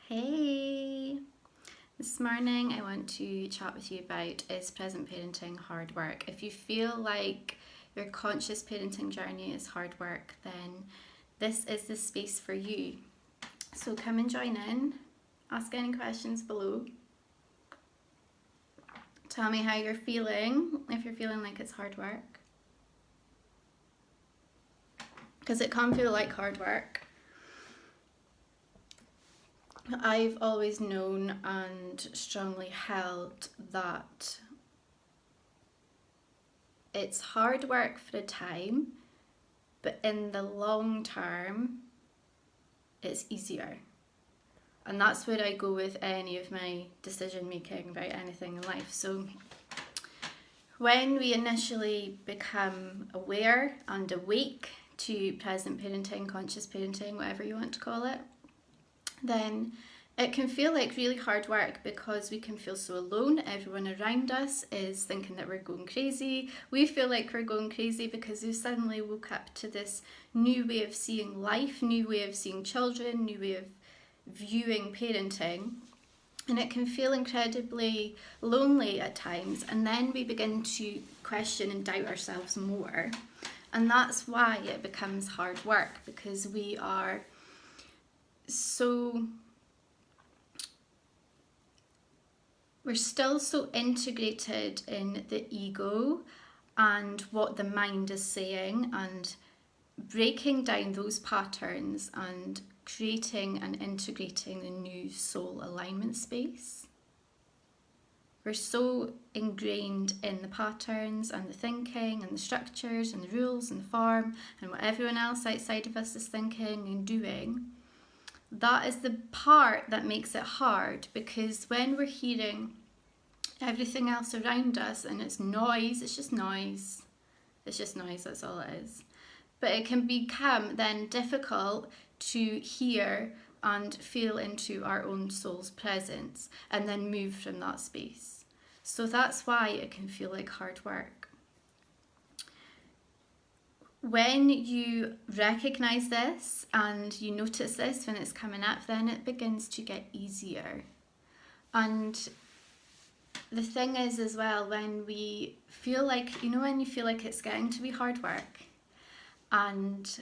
Hey! This morning I want to chat with you about, is present parenting hard work? If you feel like your conscious parenting journey is hard work, then this is the space for you. So come and join in, ask any questions below. Tell me how you're feeling, if you're feeling like it's hard work. Because it can feel like hard work. I've always known and strongly held that it's hard work for a time, but in the long term, it's easier. And that's where I go with any of my decision making about anything in life. So when we initially become aware and awake to present parenting, conscious parenting, whatever you want to call it, then it can feel like really hard work because we can feel so alone. Everyone around us is thinking that we're going crazy. We feel like we're going crazy because we suddenly woke up to this new way of seeing life, new way of seeing children, new way of viewing parenting. And it can feel incredibly lonely at times. And then we begin to question and doubt ourselves more. And that's why it becomes hard work, because we are we're still so integrated in the ego and what the mind is saying, and breaking down those patterns and creating and integrating a new soul alignment space. We're so ingrained in the patterns and the thinking and the structures and the rules and the form and what everyone else outside of us is thinking and doing. That is the part that makes it hard, because when we're hearing everything else around us and it's noise, it's just noise, that's all it is. But it can become then difficult to hear and feel into our own soul's presence and then move from that space. So that's why it can feel like hard work. When you recognize this and you notice this when it's coming up, then it begins to get easier. And the thing is as well, when we feel like, when you feel like it's getting to be hard work and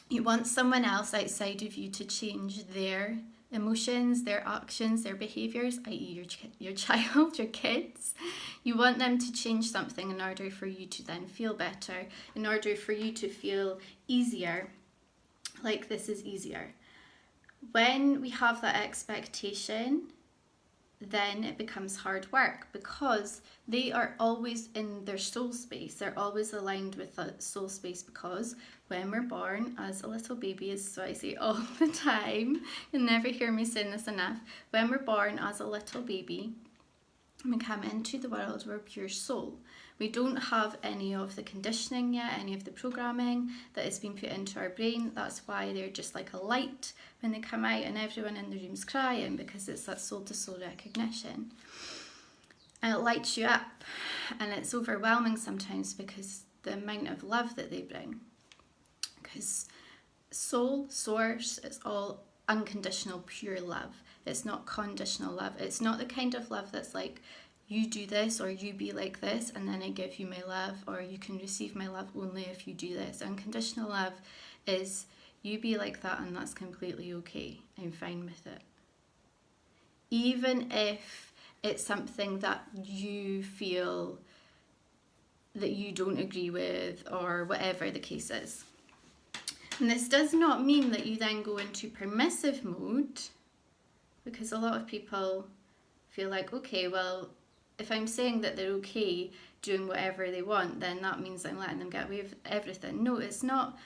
you want someone else outside of you to change their emotions, their actions, their behaviours, i.e. your child, your kids. You want them to change something in order for you to then feel better, in order for you to feel easier, like this is easier. When we have that expectation, then it becomes hard work, because they are always in their soul space. They're always aligned with that soul space, because when we're born as a little baby, is what I say all the time, you'll never hear me saying this enough, when we're born as a little baby, we come into the world, we're pure soul. We don't have any of the conditioning yet, any of the programming that has been put into our brain. That's why they're just like a light when they come out and everyone in the room's crying, because it's that soul to soul recognition. And it lights you up, and it's overwhelming sometimes because the amount of love that they bring. Because soul, source, it's all unconditional, pure love. It's not conditional love. It's not the kind of love that's like, you do this or you be like this and then I give you my love, or you can receive my love only if you do this. Unconditional love is, you be like that and that's completely okay. I'm fine with it. Even if it's something that you feel that you don't agree with, or whatever the case is. And this does not mean that you then go into permissive mode, because a lot of people feel like, okay, well, if I'm saying that they're okay doing whatever they want, then that means I'm letting them get away with everything. No, it's not.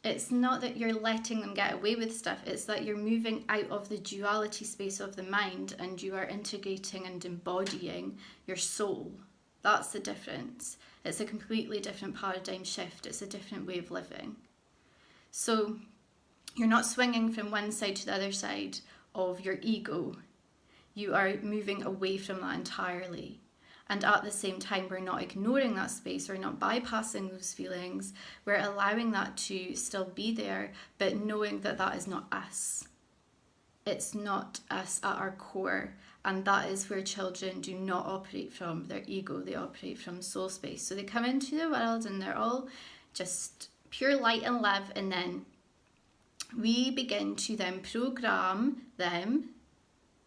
It's not that you're letting them get away with stuff. It's that you're moving out of the duality space of the mind and you are integrating and embodying your soul. That's the difference. It's a completely different paradigm shift. It's a different way of living. So you're not swinging from one side to the other side of your ego. You are moving away from that entirely. And at the same time, we're not ignoring that space, we're not bypassing those feelings, we're allowing that to still be there, but knowing that that is not us. it's not us at our core. And that is where children do not operate from their ego, they operate from soul space. So they come into the world and they're all just pure light and love, and then we begin to then program them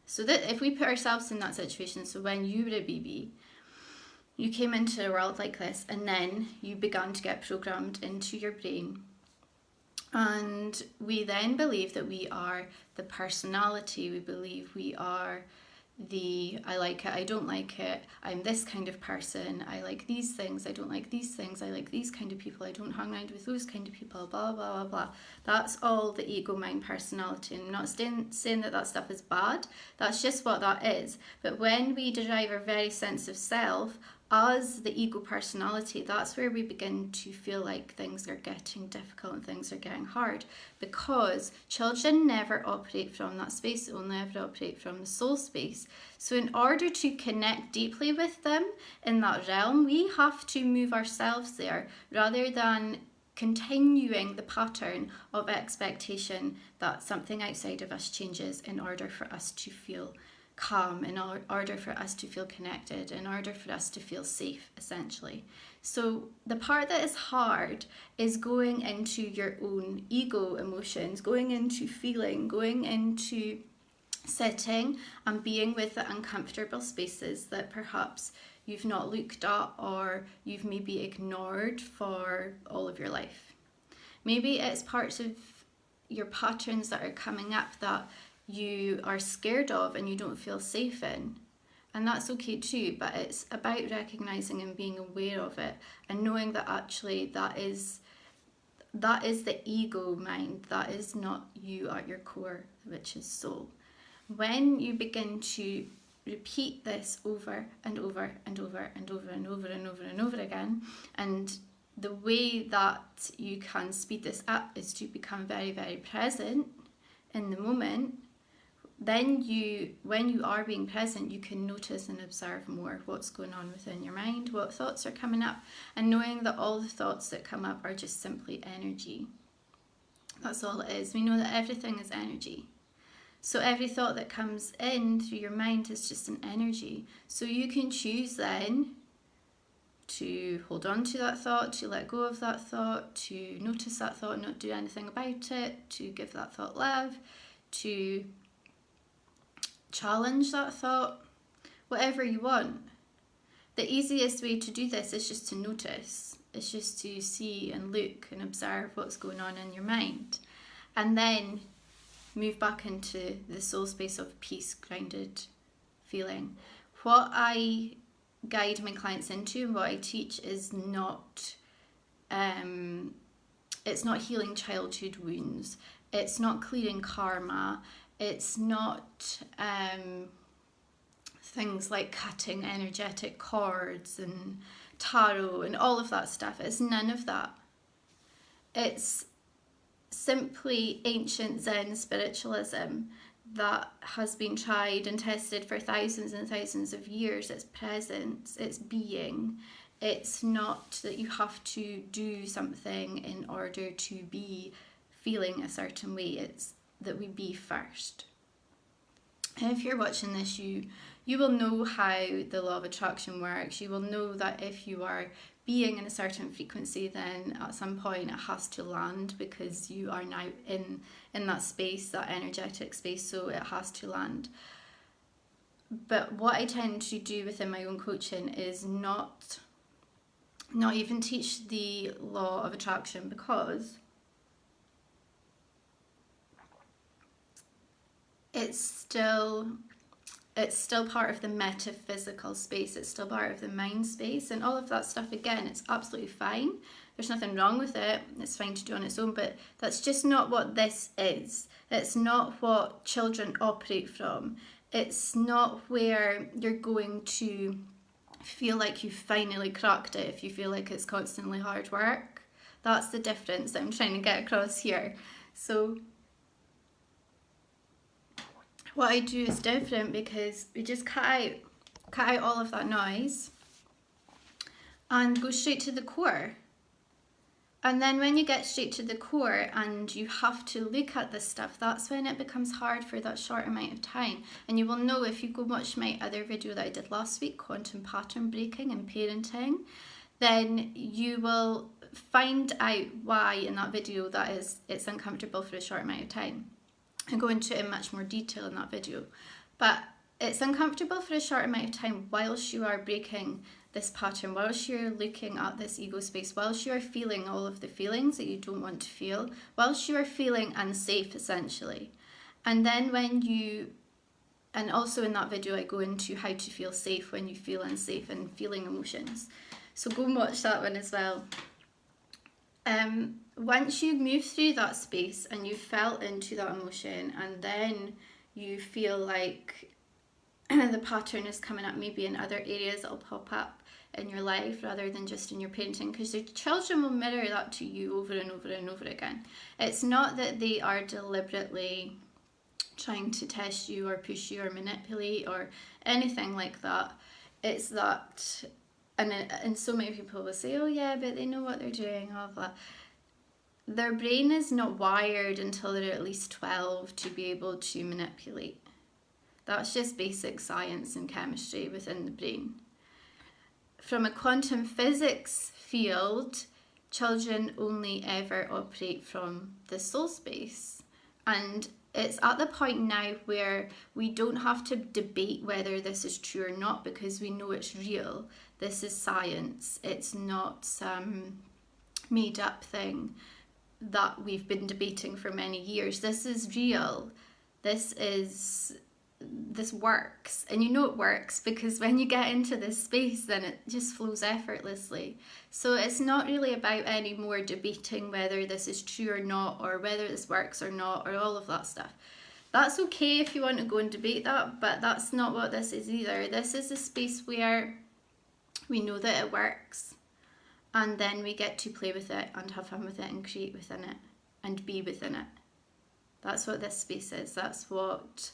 so that if we put ourselves in that situation, so when you were a baby, you came into the world like this, and then you began to get programmed into your brain. And we then believe that we are the personality, we believe we are the I like it, I don't like it, I'm this kind of person, I like these things, I don't like these things, I like these kind of people, I don't hang around with those kind of people, blah, blah, blah, blah. That's all the ego, mind, personality. And I'm not saying that that stuff is bad, that's just what that is. But when we derive our very sense of self as the ego personality, that's where we begin to feel like things are getting difficult and things are getting hard, because children never operate from that space, they will never operate from the soul space. So in order to connect deeply with them in that realm, we have to move ourselves there rather than continuing the pattern of expectation that something outside of us changes in order for us to feel calm, in order for us to feel connected, in order for us to feel safe, essentially. So the part that is hard is going into your own ego emotions, going into feeling, going into sitting and being with the uncomfortable spaces that perhaps you've not looked at or you've maybe ignored for all of your life. Maybe it's parts of your patterns that are coming up that you are scared of and you don't feel safe in. And that's okay too, but it's about recognizing and being aware of it and knowing that actually that is the ego mind, that is not you at your core, which is soul. When you begin to repeat this over and over and over and over and over and over and over again, and the way that you can speed this up is to become very, very present in the moment. Then when you are being present, you can notice and observe more what's going on within your mind, what thoughts are coming up, and knowing that all the thoughts that come up are just simply energy. That's all it is. We know that everything is energy. So every thought that comes in through your mind is just an energy. So you can choose then to hold on to that thought, to let go of that thought, to notice that thought and not do anything about it, to give that thought love, to challenge that thought, whatever you want. The easiest way to do this is just to notice. It's just to see and look and observe what's going on in your mind. And then move back into the soul space of peace, grounded feeling. What I guide my clients into and what I teach is not it's not healing childhood wounds, it's not clearing karma, it's not things like cutting energetic cords and tarot and all of that stuff. It's none of that. It's simply ancient Zen spiritualism that has been tried and tested for thousands and thousands of years. It's presence, it's being. It's not that you have to do something in order to be feeling a certain way. It's that we be first. And if you're watching this, you will know how the law of attraction works. You will know that if you are being in a certain frequency, then at some point it has to land, because you are now in that space, that energetic space, so it has to land. But what I tend to do within my own coaching is not even teach the law of attraction, because it's still part of the metaphysical space, it's still part of the mind space, and all of that stuff, again, it's absolutely fine. There's nothing wrong with it, it's fine to do on its own, but that's just not what this is. It's not what children operate from. It's not where you're going to feel like you finally cracked it if you feel like it's constantly hard work. That's the difference that I'm trying to get across here. So what I do is different, because we just cut out all of that noise and go straight to the core. And then when you get straight to the core and you have to look at this stuff, that's when it becomes hard for that short amount of time. And you will know if you go watch my other video that I did last week, quantum pattern breaking and parenting, then you will find out why in that video that it's uncomfortable for a short amount of time. I go into it in much more detail in that video. But it's uncomfortable for a short amount of time whilst you are breaking this pattern, whilst you're looking at this ego space, whilst you're feeling all of the feelings that you don't want to feel, whilst you are feeling unsafe essentially. And then and also in that video I go into how to feel safe when you feel unsafe and feeling emotions. So go and watch that one as well. Once you move through that space and you felt into that emotion, and then you feel like the pattern is coming up maybe in other areas that will pop up in your life rather than just in your parenting, because your children will mirror that to you over and over and over again. It's not that they are deliberately trying to test you or push you or manipulate or anything like that. It's that, and so many people will say, oh yeah, but they know what they're doing, all of that. Their brain is not wired until they're at least 12 to be able to manipulate. That's just basic science and chemistry within the brain. From a quantum physics field, children only ever operate from the soul space. And it's at the point now where we don't have to debate whether this is true or not, because we know it's real. This is science. It's not some made up thing that we've been debating for many years. This is real. This works, and you know it works because when you get into this space then it just flows effortlessly. So it's not really about any more debating whether this is true or not, or whether this works or not, or all of that stuff. That's okay if you want to go and debate that, but that's not what this is either. This is a space where we know that it works, and then we get to play with it and have fun with it and create within it and be within it. That's what this space is. That's what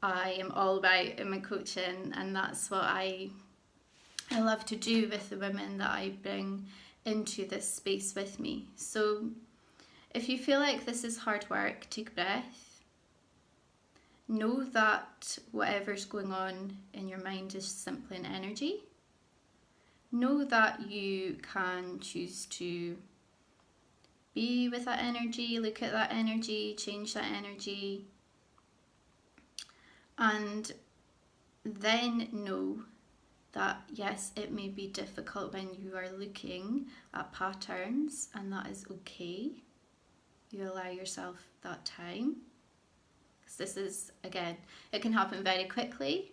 I am all about in my coaching, and that's what I love to do with the women that I bring into this space with me. So if you feel like this is hard work, take a breath. Know that whatever's going on in your mind is simply an energy. Know that you can choose to be with that energy, look at that energy, change that energy. And then know that yes, it may be difficult when you are looking at patterns, and that is okay. You allow yourself that time. Because this is, again, it can happen very quickly,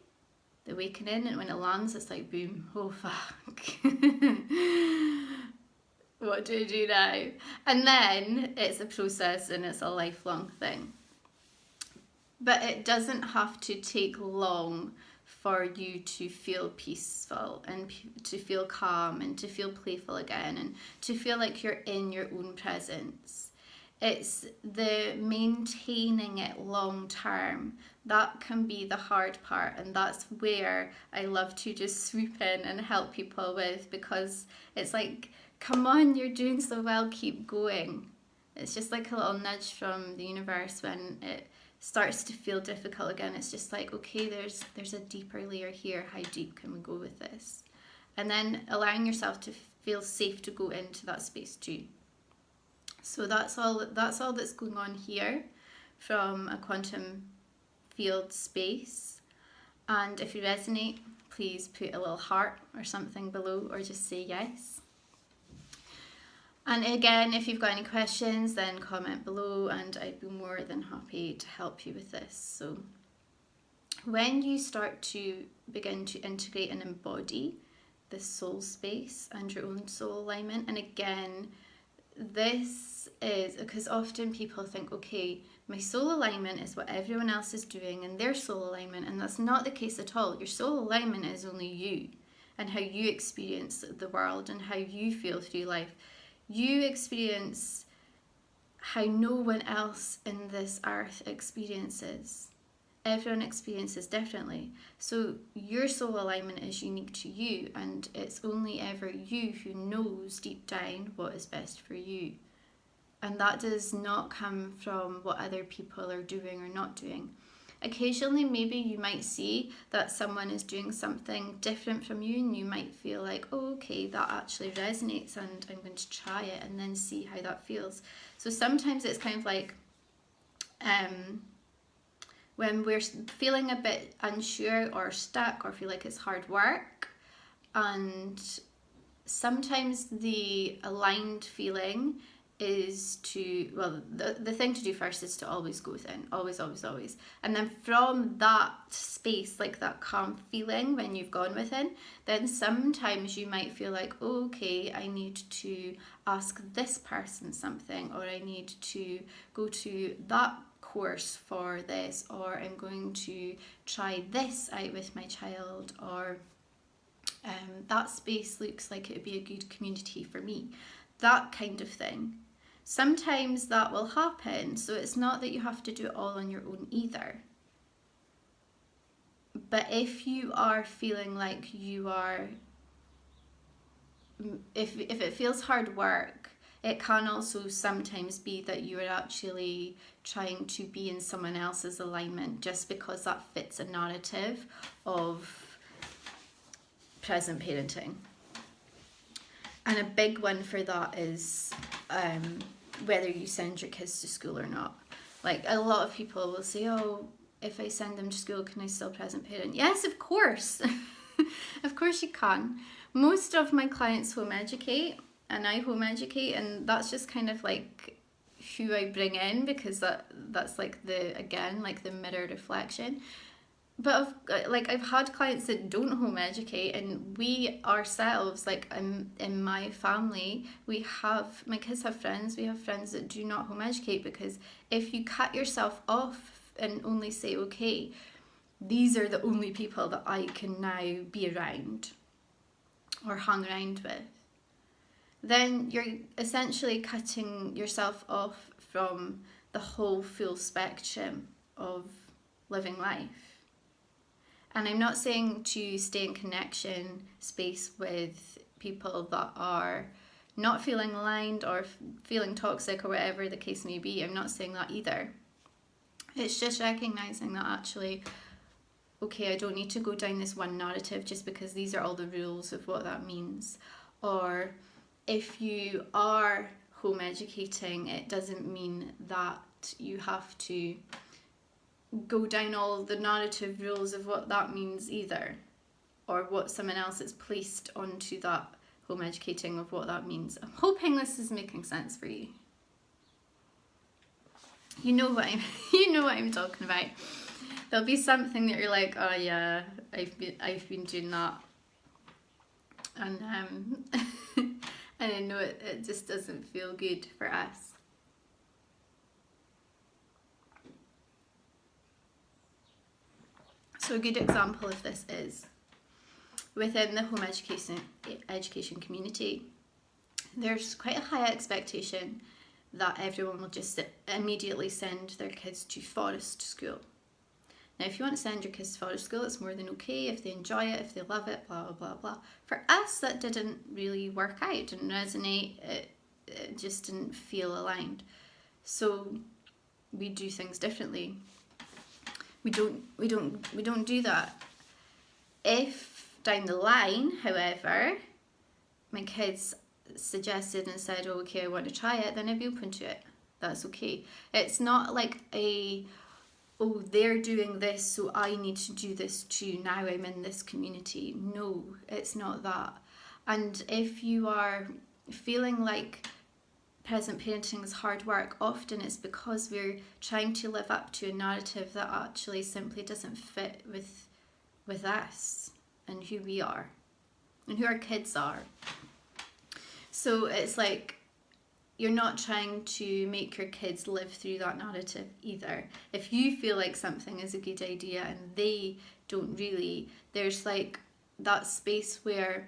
the awakening, and when it lands, it's like boom, oh fuck. What do I do now? And then it's a process and it's a lifelong thing. But it doesn't have to take long for you to feel peaceful and to feel calm and to feel playful again and to feel like you're in your own presence. It's the maintaining it long term that can be the hard part, and that's where I love to just swoop in and help people with, because it's like, come on, you're doing so well, keep going. It's just like a little nudge from the universe when it starts to feel difficult again. It's just like, okay, there's a deeper layer here. How deep can we go with this? And then allowing yourself to feel safe to go into that space too. So that's all that's going on here from a quantum field space. And if you resonate, please put a little heart or something below, or just say yes. And again, if you've got any questions, then comment below and I'd be more than happy to help you with this. So when you start to begin to integrate and embody the soul space and your own soul alignment, and again, this is because often people think, okay, my soul alignment is what everyone else is doing and their soul alignment, and that's not the case at all. Your soul alignment is only you and how you experience the world and how you feel through life. You experience how no one else in this earth experiences. Everyone experiences differently. So your soul alignment is unique to you, and it's only ever you who knows deep down what is best for you. And that does not come from what other people are doing or not doing. Occasionally, maybe you might see that someone is doing something different from you, and you might feel like, oh, okay, that actually resonates, and I'm going to try it and then see how that feels. So sometimes it's kind of like, when we're feeling a bit unsure or stuck or feel like it's hard work, and sometimes the aligned feeling is to, well, the thing to do first is to always go within, always, and then from that space, like that calm feeling when you've gone within, then sometimes you might feel like, oh, okay, I need to ask this person something, or I need to go to that course for this, or I'm going to try this out with my child, or that space looks like it would be a good community for me, that kind of thing. Sometimes that will happen, so it's not that you have to do it all on your own either. But if you are feeling like you are, if it feels hard work, it can also sometimes be that you are actually trying to be in someone else's alignment just because that fits a narrative of present parenting. And a big one for that is whether you send your kids to school or not. Like, a lot of people will say, oh, if I send them to school, can I still present parent? Yes, of course. Of course you can. Most of my clients home educate, and I home educate, and that's just kind of like who I bring in, because that's like the mirror reflection. But I've had clients that don't home educate, and we ourselves, like in my family, my kids have friends, we have friends that do not home educate, because if you cut yourself off and only say, okay, these are the only people that I can now be around or hang around with, then you're essentially cutting yourself off from the whole full spectrum of living life. And I'm not saying to stay in connection space with people that are not feeling aligned or feeling toxic or whatever the case may be. I'm not saying that either. It's just recognizing that actually, okay, I don't need to go down this one narrative just because these are all the rules of what that means. Or if you are home educating, it doesn't mean that you have to go down all the narrative rules of what that means either, or what someone else has placed onto that home educating of what that means. I'm hoping this is making sense for you. You know what I'm talking about. There'll be something that you're like, oh yeah, I've been doing that, and and I know it just doesn't feel good for us. So a good example of this is within the home education community, there's quite a high expectation that everyone will just immediately send their kids to forest school. Now, if you want to send your kids to forest school, it's more than okay if they enjoy it, if they love it, blah, blah, blah, blah. For us, that didn't really work out, didn't resonate, it just didn't feel aligned. So we do things differently. We don't do that. If down the line, however, my kids suggested and said, oh, okay, I want to try it, then I'd be open to it. That's okay. It's not like oh, they're doing this, so I need to do this too. Now I'm in this community. No, it's not that. And if you are feeling like present parenting is hard work, often it's because we're trying to live up to a narrative that actually simply doesn't fit with us and who we are and who our kids are. So it's like you're not trying to make your kids live through that narrative either. If you feel like something is a good idea and they don't really, there's like that space where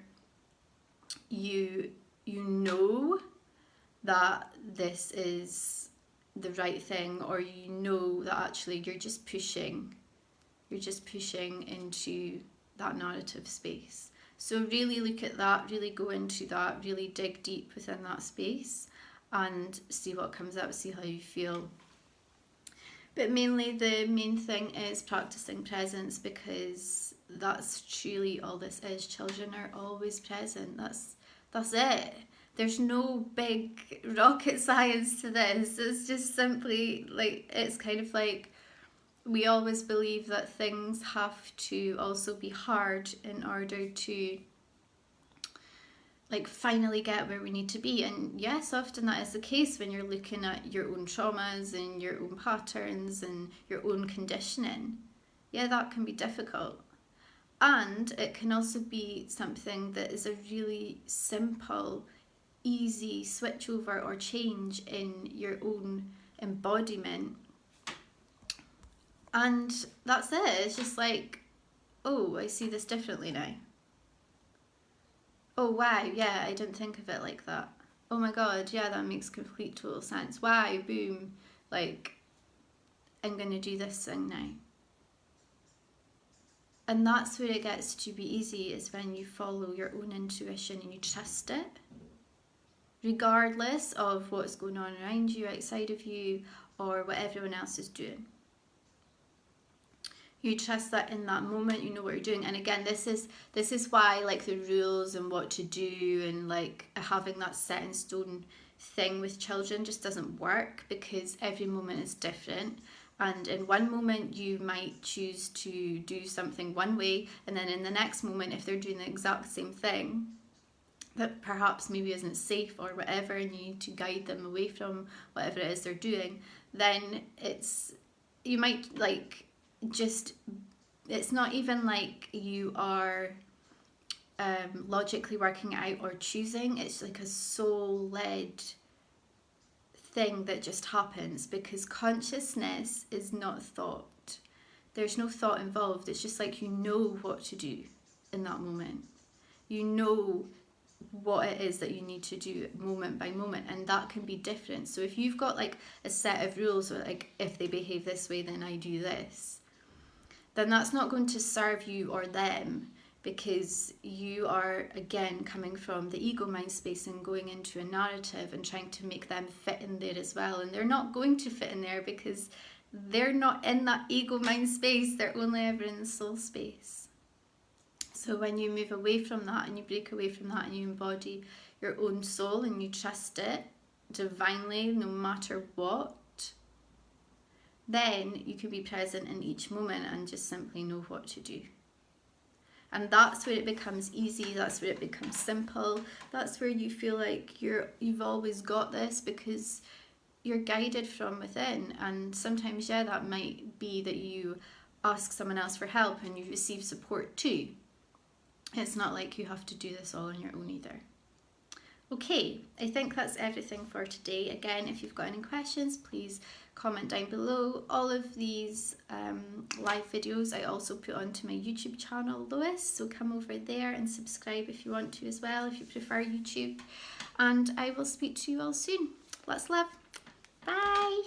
you know that this is the right thing, or you know that actually you're just pushing You're just pushing into that narrative space. So really look at that, really go into that, really dig deep within that space and see what comes up, see how you feel. But mainly the main thing is practicing presence, because that's truly all this is. Children are always present. That's it. There's no big rocket science to this. It's just simply like, it's kind of like, we always believe that things have to also be hard in order to like finally get where we need to be. And yes, often that is the case when you're looking at your own traumas and your own patterns and your own conditioning. Yeah, that can be difficult. And it can also be something that is a really simple, easy switch over or change in your own embodiment. And that's it. It's just like, oh, I see this differently now. Oh, wow, yeah, I didn't think of it like that. Oh my god, yeah, that makes complete total sense. Wow, boom, like, I'm going to do this thing now. And that's where it gets to be easy, is when you follow your own intuition and you trust it, regardless of what's going on around you, outside of you, or what everyone else is doing. You trust that in that moment you know what you're doing. And again, this is why like the rules and what to do and like having that set in stone thing with children just doesn't work, because every moment is different. And in one moment you might choose to do something one way, and then in the next moment, if they're doing the exact same thing that perhaps maybe isn't safe or whatever, and you need to guide them away from whatever it is they're doing, then you might like just, it's not even like you are logically working out or choosing. It's like a soul-led thing that just happens, because consciousness is not thought. There's no thought involved. It's just like you know what to do in that moment. You know what it is that you need to do moment by moment, and that can be different. So if you've got like a set of rules, or like if they behave this way then I do this, then that's not going to serve you or them, because you are again coming from the ego mind space and going into a narrative and trying to make them fit in there as well. And they're not going to fit in there, because they're not in that ego mind space. They're only ever in the soul space. So when you move away from that and you break away from that and you embody your own soul and you trust it divinely no matter what, then you can be present in each moment and just simply know what to do. And that's where it becomes easy, that's where it becomes simple, that's where you feel like you've always got this, because you're guided from within. And sometimes, yeah, that might be that you ask someone else for help and you receive support too. It's not like you have to do this all on your own either. Okay, I think that's everything for today. Again, if you've got any questions, please comment down below. All of these live videos I also put onto my YouTube channel, Lois, so come over there and subscribe if you want to as well, if you prefer YouTube. And I will speak to you all soon. Lots of love. Bye.